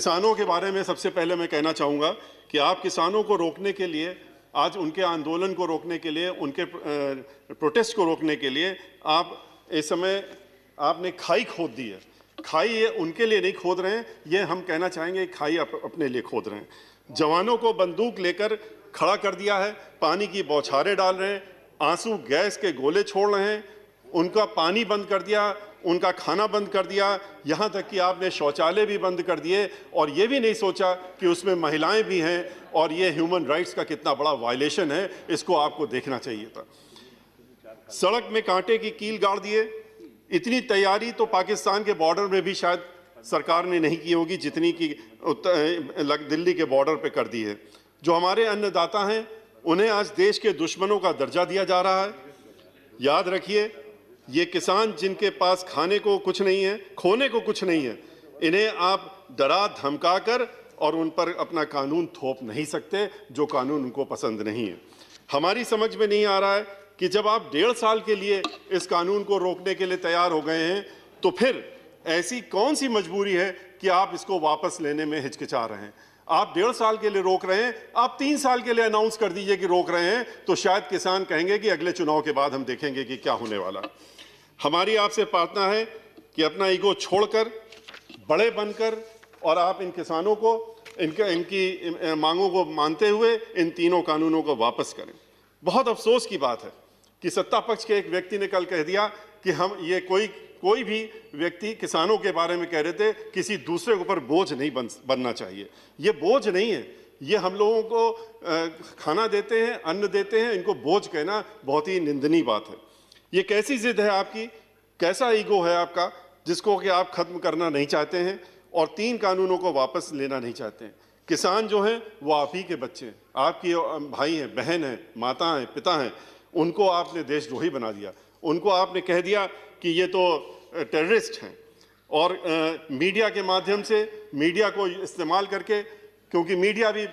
किसानों के बारे में सबसे पहले मैं कहना चाहूँगा कि आप किसानों को रोकने के लिए, आज उनके आंदोलन को रोकने के लिए, उनके प्रोटेस्ट को रोकने के लिए आप इस समय आपने खाई खोद दी है। खाई ये उनके लिए नहीं खोद रहे हैं, ये हम कहना चाहेंगे खाई अपने लिए खोद रहे हैं। जवानों को बंदूक लेकर खड़ा कर दिया है, पानी की बौछारें डाल रहे हैं, आंसू गैस के गोले छोड़ रहे हैं, उनका पानी बंद कर दिया, उनका खाना बंद कर दिया, यहाँ तक कि आपने शौचालय भी बंद कर दिए और ये भी नहीं सोचा कि उसमें महिलाएं भी हैं और ये ह्यूमन राइट्स का कितना बड़ा वायलेशन है, इसको आपको देखना चाहिए था। सड़क में कांटे की कील गाड़ दिए। इतनी तैयारी तो पाकिस्तान के बॉर्डर में भी शायद सरकार ने नहीं की होगी जितनी की दिल्ली के बॉर्डर पे कर दी है। जो हमारे अन्नदाता हैं उन्हें आज देश के दुश्मनों का दर्जा दिया जा रहा है। याद रखिए, ये किसान जिनके पास खाने को कुछ नहीं है, खोने को कुछ नहीं है, इन्हें आप डरा धमका कर और उन पर अपना कानून थोप नहीं सकते जो कानून उनको पसंद नहीं है। हमारी समझ में नहीं आ रहा है कि जब आप 1.5 साल के लिए इस कानून को रोकने के लिए तैयार हो गए हैं तो फिर ऐसी कौन सी मजबूरी है कि आप इसको वापस लेने में हिचकिचा रहे हैं। आप 1.5 साल के लिए रोक रहे हैं, आप 3 साल के लिए अनाउंस कर दीजिए कि रोक रहे हैं, तो शायद किसान कहेंगे कि अगले चुनाव के बाद हम देखेंगे कि क्या होने वाला। हमारी आपसे प्रार्थना है कि अपना ईगो छोड़कर बड़े बनकर और आप इन किसानों को इनकी मांगों को मानते हुए इन तीनों कानूनों को वापस करें। बहुत अफसोस की बात है कि सत्ता पक्ष के एक व्यक्ति ने कल कह दिया कि हम ये कोई भी व्यक्ति किसानों के बारे में कह रहे थे किसी दूसरे के ऊपर बोझ नहीं बनना चाहिए। ये बोझ नहीं है, ये हम लोगों को खाना देते हैं, अन्न देते हैं, इनको बोझ कहना बहुत ही निंदनीय बात है। ये कैसी जिद है आपकी, कैसा ईगो है आपका जिसको कि आप खत्म करना नहीं चाहते हैं और 3 कानूनों को वापस लेना नहीं चाहते हैं। किसान जो हैं वो आप ही के बच्चे हैं, आपकी भाई हैं, बहन हैं, माता हैं, पिता हैं। उनको आपने देशद्रोही बना दिया, उनको आपने कह दिया कि ये तो टेररिस्ट हैं। और मीडिया के माध्यम से, मीडिया को इस्तेमाल करके, क्योंकि मीडिया भी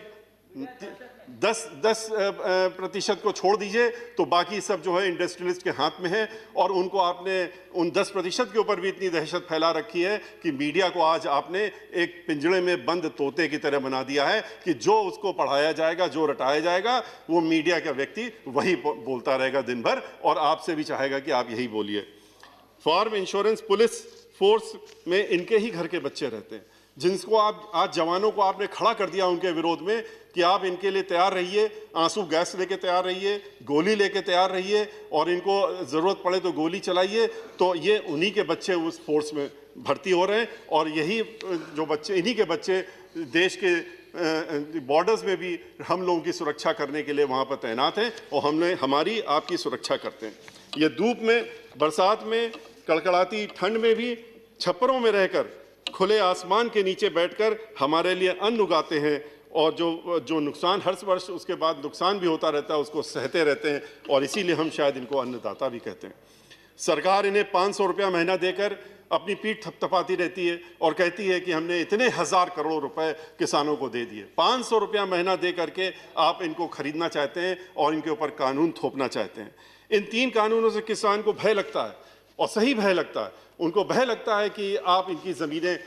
10% को छोड़ दीजिए तो बाकी सब जो है इंडस्ट्रियलिस्ट के हाथ में है और उनको आपने उन 10% के ऊपर भी इतनी दहशत फैला रखी है कि मीडिया को आज आपने एक पिंजड़े में बंद तोते की तरह बना दिया है कि जो उसको पढ़ाया जाएगा, जो रटाया जाएगा, वो मीडिया का व्यक्ति वही बोलता रहेगा दिन भर और आपसे भी चाहेगा कि आप यही बोलिए। फार्म इंश्योरेंस पुलिस फोर्स में इनके ही घर के बच्चे रहते हैं, जिनको आप आज जवानों को आपने खड़ा कर दिया उनके विरोध में कि आप इनके लिए तैयार रहिए, आंसू गैस लेके तैयार रहिए, गोली लेके तैयार रहिए और इनको ज़रूरत पड़े तो गोली चलाइए। तो ये उन्हीं के बच्चे उस फोर्स में भर्ती हो रहे हैं और यही जो बच्चे, इन्हीं के बच्चे देश के बॉर्डर्स में भी हम लोगों की सुरक्षा करने के लिए वहाँ पर तैनात हैं और हमारी आपकी सुरक्षा करते हैं। ये धूप में, बरसात में, कड़कड़ाती ठंड में भी छप्परों में रहकर, खुले आसमान के नीचे बैठकर हमारे लिए अन्न उगाते हैं और जो नुकसान हर वर्ष उसके बाद नुकसान भी होता रहता है उसको सहते रहते हैं और इसीलिए हम शायद इनको अन्नदाता भी कहते हैं। सरकार इन्हें 500 रुपया महीना देकर अपनी पीठ थपथपाती रहती है और कहती है कि हमने इतने 1000 करोड़ रुपए किसानों को दे दिए। 500 रुपया महीना दे करके आप इनको खरीदना चाहते हैं और इनके ऊपर कानून थोपना चाहते हैं। इन 3 कानूनों से किसान को भय लगता है और सही भय लगता है। उनको भय लगता है कि आप इनकी ज़मीनें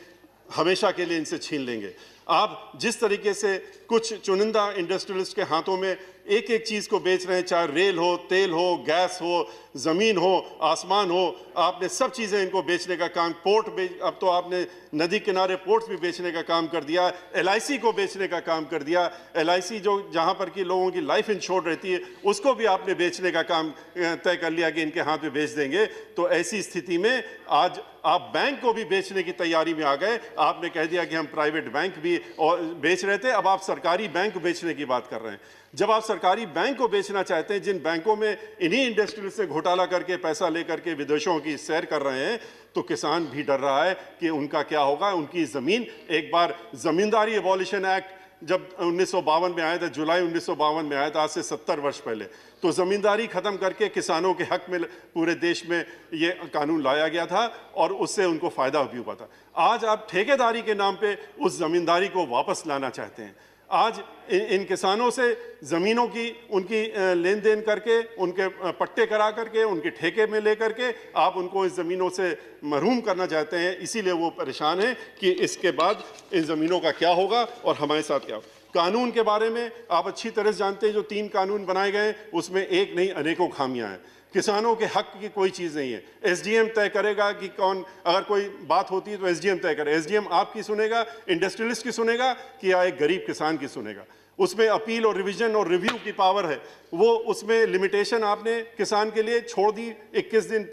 हमेशा के लिए इनसे छीन लेंगे। आप जिस तरीके से कुछ चुनिंदा इंडस्ट्रियलिस्ट के हाथों में एक एक चीज़ को बेच रहे हैं, चाहे रेल हो, तेल हो, गैस हो, ज़मीन हो, आसमान हो, आपने सब चीज़ें इनको बेचने का काम, अब तो आपने नदी किनारे पोर्ट्स भी बेचने का काम कर दिया, LIC को बेचने का काम कर दिया। LIC जो जहाँ पर कि लोगों की लाइफ इंश्योर्ड रहती है उसको भी आपने बेचने का काम तय कर लिया कि इनके हाथ में बेच देंगे। तो ऐसी स्थिति में आज आप बैंक को भी बेचने की तैयारी में आ गए। आपने कह दिया कि हम प्राइवेट बैंक भी और बेच रहे थे, अब आप सरकारी बैंक बेचने की बात कर रहे हैं। जब आप सरकारी बैंक को बेचना चाहते हैं, जिन बैंकों में इन्हीं इंडस्ट्री से घोटाला करके पैसा लेकर के विदेशों की सैर कर रहे हैं, तो किसान भी डर रहा है कि उनका क्या होगा। उनकी ज़मीन, एक बार ज़मींदारी एबॉलिशन एक्ट जब 1952 में आया था, जुलाई 1952 में आया था, आज से 70 वर्ष पहले, तो ज़मींदारी ख़त्म करके किसानों के हक में पूरे देश में ये कानून लाया गया था और उससे उनको फ़ायदा भी हुआ था। आज आप ठेकेदारी के नाम पे उस ज़मींदारी को वापस लाना चाहते हैं। आज इन किसानों से ज़मीनों की उनकी लेन देन करके, उनके पट्टे करा करके, उनके ठेके में ले करके आप उनको इस ज़मीनों से महरूम करना चाहते हैं। इसीलिए वो परेशान हैं कि इसके बाद इन ज़मीनों का क्या होगा और हमारे साथ क्या होगा। कानून के बारे में आप अच्छी तरह से जानते हैं, जो 3 कानून बनाए गए उसमें एक नहीं अनेकों खामियां हैं। किसानों के हक की कोई चीज़ नहीं है। एसडीएम तय करेगा कि कौन, अगर कोई बात होती है तो एसडीएम तय करे। एसडीएम आपकी सुनेगा, इंडस्ट्रियलिस्ट की सुनेगा कि या एक गरीब किसान की सुनेगा। उसमें अपील और रिवीजन और रिव्यू की पावर है। वो उसमें लिमिटेशन आपने किसान के लिए छोड़ दी 21 दिन,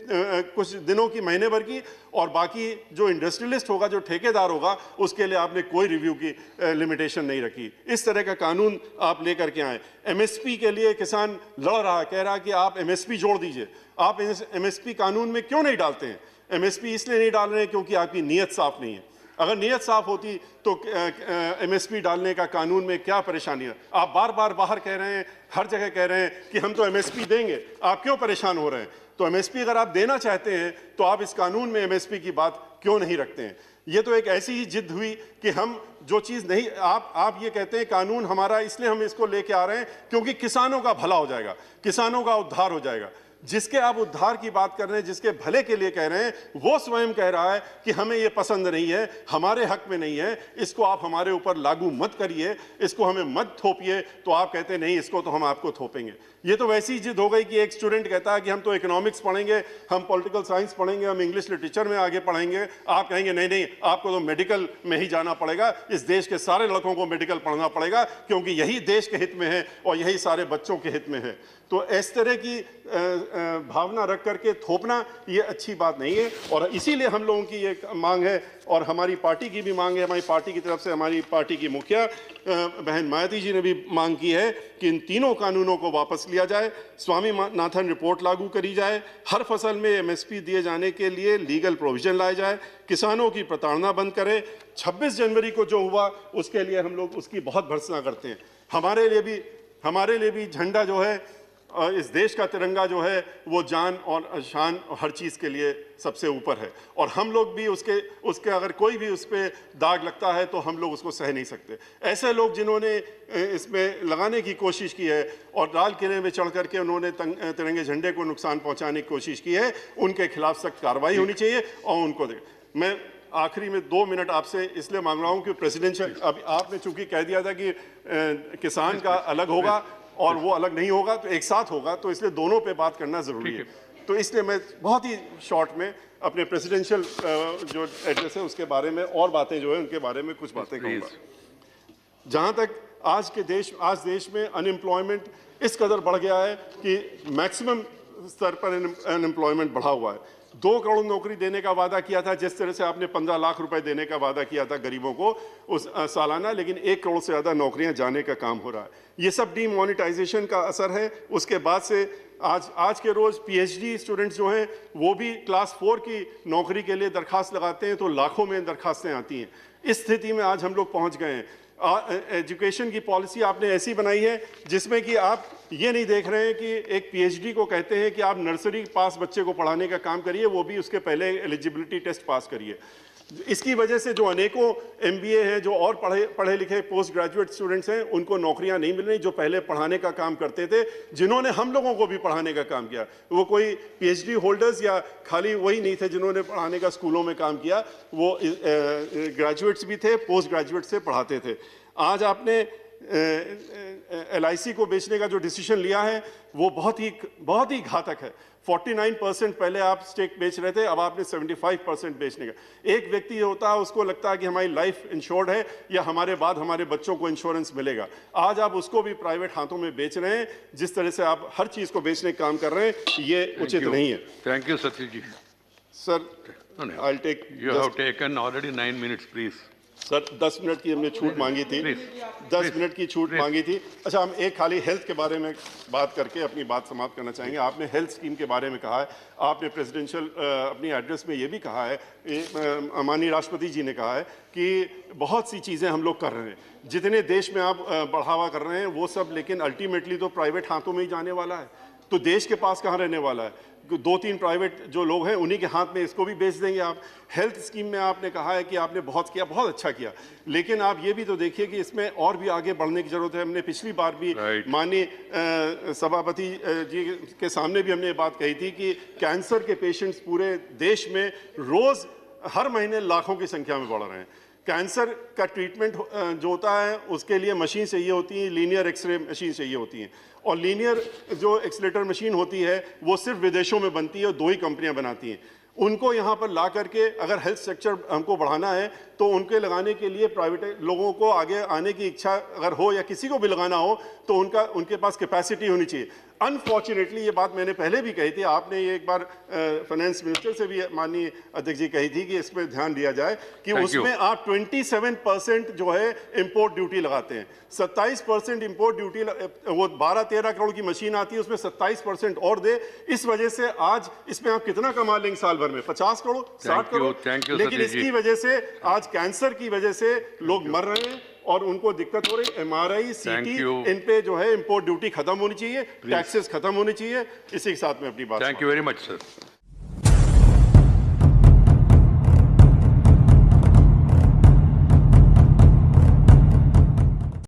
कुछ दिनों की, महीने भर की, और बाकी जो इंडस्ट्रियलिस्ट होगा, जो ठेकेदार होगा, उसके लिए आपने कोई रिव्यू की लिमिटेशन नहीं रखी। इस तरह का कानून आप लेकर के आए। एमएसपी के लिए किसान लड़ रहा, कह रहा कि आप एमएसपी जोड़ दीजिए। आप एमएसपी कानून में क्यों नहीं डालते हैं? एमएसपी इसलिए नहीं डाल रहे हैं क्योंकि आपकी नीयत साफ नहीं है। अगर नीयत साफ होती तो एमएसपी डालने का कानून में क्या परेशानी है? आप बार बार बाहर कह रहे हैं, हर जगह कह रहे हैं कि हम तो एमएसपी देंगे, आप क्यों परेशान हो रहे हैं? तो एमएसपी अगर आप देना चाहते हैं तो आप इस कानून में एमएसपी की बात क्यों नहीं रखते हैं? ये तो एक ऐसी ही जिद हुई कि हम जो चीज़ नहीं, आप ये कहते हैं कानून हमारा, इसलिए हम इसको लेके आ रहे हैं क्योंकि किसानों का भला हो जाएगा, किसानों का उद्धार हो जाएगा। जिसके आप उद्धार की बात कर रहे हैं, जिसके भले के लिए कह रहे हैं, वो स्वयं कह रहा है कि हमें ये पसंद नहीं है, हमारे हक में नहीं है, इसको आप हमारे ऊपर लागू मत करिए, इसको हमें मत थोपिए। तो आप कहते हैं नहीं, इसको तो हम आपको थोपेंगे। ये तो वैसी ही जिद हो गई कि एक स्टूडेंट कहता है कि हम तो इकोनॉमिक्स पढ़ेंगे, हम पॉलिटिकल साइंस पढ़ेंगे, हम इंग्लिश लिटरेचर में आगे पढ़ेंगे। आप कहेंगे नहीं नहीं, आपको तो मेडिकल में ही जाना पड़ेगा, इस देश के सारे लड़कों को मेडिकल पढ़ना पड़ेगा क्योंकि यही देश के हित में है और यही सारे बच्चों के हित में है। तो इस तरह की भावना रख करके थोपना ये अच्छी बात नहीं है। और इसीलिए हम लोगों की ये मांग है और हमारी पार्टी की भी मांग है, हमारी पार्टी की तरफ से हमारी पार्टी की मुखिया बहन मायावती जी ने भी मांग की है कि इन तीनों कानूनों को वापस लिया जाए, स्वामीनाथन रिपोर्ट लागू करी जाए, हर फसल में एमएसपी दिए जाने के लिए लीगल प्रोविजन लाए जाए, किसानों की प्रताड़ना बंद करें। 26 जनवरी को जो हुआ उसके लिए हम लोग उसकी बहुत भर्त्सना करते हैं। हमारे लिए भी झंडा जो है, इस देश का तिरंगा जो है, वो जान और शान और हर चीज़ के लिए सबसे ऊपर है। और हम लोग भी उसके अगर कोई भी उस पर दाग लगता है तो हम लोग उसको सह नहीं सकते। ऐसे लोग जिन्होंने इसमें लगाने की कोशिश की है और लाल किले में चढ़ करके उन्होंने तिरंगे झंडे को नुकसान पहुंचाने की कोशिश की है, उनके खिलाफ सख्त कार्रवाई होनी चाहिए। और उनको मैं आखिरी में 2 मिनट आपसे इसलिए मांग रहा हूँ कि प्रेसिडेंशियल, अब आपने चूंकि कह दिया था कि किसान का अलग होगा और वो अलग नहीं होगा, तो एक साथ होगा, तो इसलिए दोनों पे बात करना ज़रूरी है। तो इसलिए मैं बहुत ही शॉर्ट में अपने प्रेसिडेंशियल जो एड्रेस है उसके बारे में और बातें जो है उनके बारे में कुछ बातें कहूँगा। जहाँ तक आज देश में अनएम्प्लॉयमेंट इस कदर बढ़ गया है कि मैक्सिमम स्तर पर अनएम्प्लॉयमेंट बढ़ा हुआ है। 2 करोड़ नौकरी देने का वादा किया था, जिस तरह से आपने 15 लाख रुपए देने का वादा किया था गरीबों को उस सालाना, लेकिन 1 करोड़ से ज़्यादा नौकरियां जाने का काम हो रहा है। ये सब डीमोनेटाइजेशन का असर है। उसके बाद से आज के रोज़ पीएचडी स्टूडेंट्स जो हैं वो भी क्लास 4 की नौकरी के लिए दरखास्त लगाते हैं तो लाखों में दरखास्तें आती हैं। इस स्थिति में आज हम लोग पहुँच गए हैं। एजुकेशन की पॉलिसी आपने ऐसी बनाई है जिसमें कि आप ये नहीं देख रहे हैं कि एक पीएचडी को कहते हैं कि आप नर्सरी पास बच्चे को पढ़ाने का काम करिए, वो भी उसके पहले एलिजिबिलिटी टेस्ट पास करिए। इसकी वजह से जो अनेकों एमबीए हैं, जो और पढ़े लिखे पोस्ट ग्रेजुएट स्टूडेंट्स हैं, उनको नौकरियां नहीं मिल रही, जो पहले पढ़ाने का काम करते थे, जिन्होंने हम लोगों को भी पढ़ाने का काम किया। वो कोई पीएचडी होल्डर्स या खाली वही नहीं थे जिन्होंने पढ़ाने का स्कूलों में काम किया, वो ग्रेजुएट्स भी थे, पोस्ट ग्रेजुएट से पढ़ाते थे। आज आपने LIC को बेचने का जो डिसीजन लिया है वो बहुत ही घातक है। 49% पहले आप स्टेक बेच रहे थे, अब आपने 75% बेचने का। एक व्यक्ति होता है उसको लगता है कि हमारी लाइफ इंश्योर्ड है या हमारे बाद हमारे बच्चों को इंश्योरेंस मिलेगा। आज आप उसको भी प्राइवेट हाथों में बेच रहे हैं। जिस तरह से आप हर चीज को बेचने का काम कर रहे हैं ये उचित नहीं है। Thank you Satish ji. Sir, I will take, you have taken already 9 minutes please. Sir 10 minute की हमने छूट मांगी थी, 10 मिनट की छूट मांगी थी। अच्छा, हम एक खाली हेल्थ के बारे में बात करके अपनी बात समाप्त करना चाहेंगे। आपने हेल्थ स्कीम के बारे में कहा है, आपने प्रेसिडेंशियल अपनी एड्रेस में ये भी कहा है, माननीय राष्ट्रपति जी ने कहा है कि बहुत सी चीज़ें हम लोग कर रहे हैं, जितने देश में आप बढ़ावा कर रहे हैं वो सब, लेकिन अल्टीमेटली तो प्राइवेट हाथों में ही जाने वाला है। तो देश के पास कहाँ रहने वाला है? 2-3 प्राइवेट जो लोग हैं उन्हीं के हाथ में इसको भी बेच देंगे आप। हेल्थ स्कीम में आपने कहा है कि आपने बहुत किया, बहुत अच्छा किया, लेकिन आप ये भी तो देखिए कि इसमें और भी आगे बढ़ने की जरूरत है। हमने पिछली बार भी माननीय सभापति जी के सामने भी हमने ये बात कही थी कि कैंसर के पेशेंट्स पूरे देश में रोज हर महीने लाखों की संख्या में बढ़ रहे हैं। कैंसर का ट्रीटमेंट जो होता है उसके लिए मशीन चाहिए होती है, लीनियर एक्सरे मशीन चाहिए होती हैं, और लीनियर जो एक्सलेटर मशीन होती है वो सिर्फ विदेशों में बनती है और 2 ही कंपनियां बनाती हैं। उनको यहाँ पर ला करके अगर हेल्थ सेक्टर हमको बढ़ाना है तो उनके लगाने के लिए प्राइवेट लोगों को आगे आने की इच्छा अगर हो या किसी को भी लगाना हो तो उनके पास कैपेसिटी होनी चाहिए। अनफॉर्चुनेटली ये बात मैंने पहले भी कही थी, आपने ये एक बार फाइनेंस मिनिस्टर से भी माननीय अध्यक्ष जी कही थी कि इस पर ध्यान दिया जाए कि उसमें आप 27% जो है इंपोर्ट ड्यूटी लगाते हैं। 27% इंपोर्ट ड्यूटी, वो 12-13 करोड़ की मशीन आती है उसमें 27% और दे। इस वजह से आज इसमें आप कितना कमा लेंगे साल भर में? 50 करोड़, 60 करोड़। लेकिन इसकी वजह से आज कैंसर की वजह से लोग मर रहे हैं और उनको दिक्कत हो रही। MRI, CT, इन पे जो है इंपोर्ट ड्यूटी खत्म होनी चाहिए, टैक्सेस खत्म होनी चाहिए। इसी के साथ में अपनी बात। Thank you very much sir.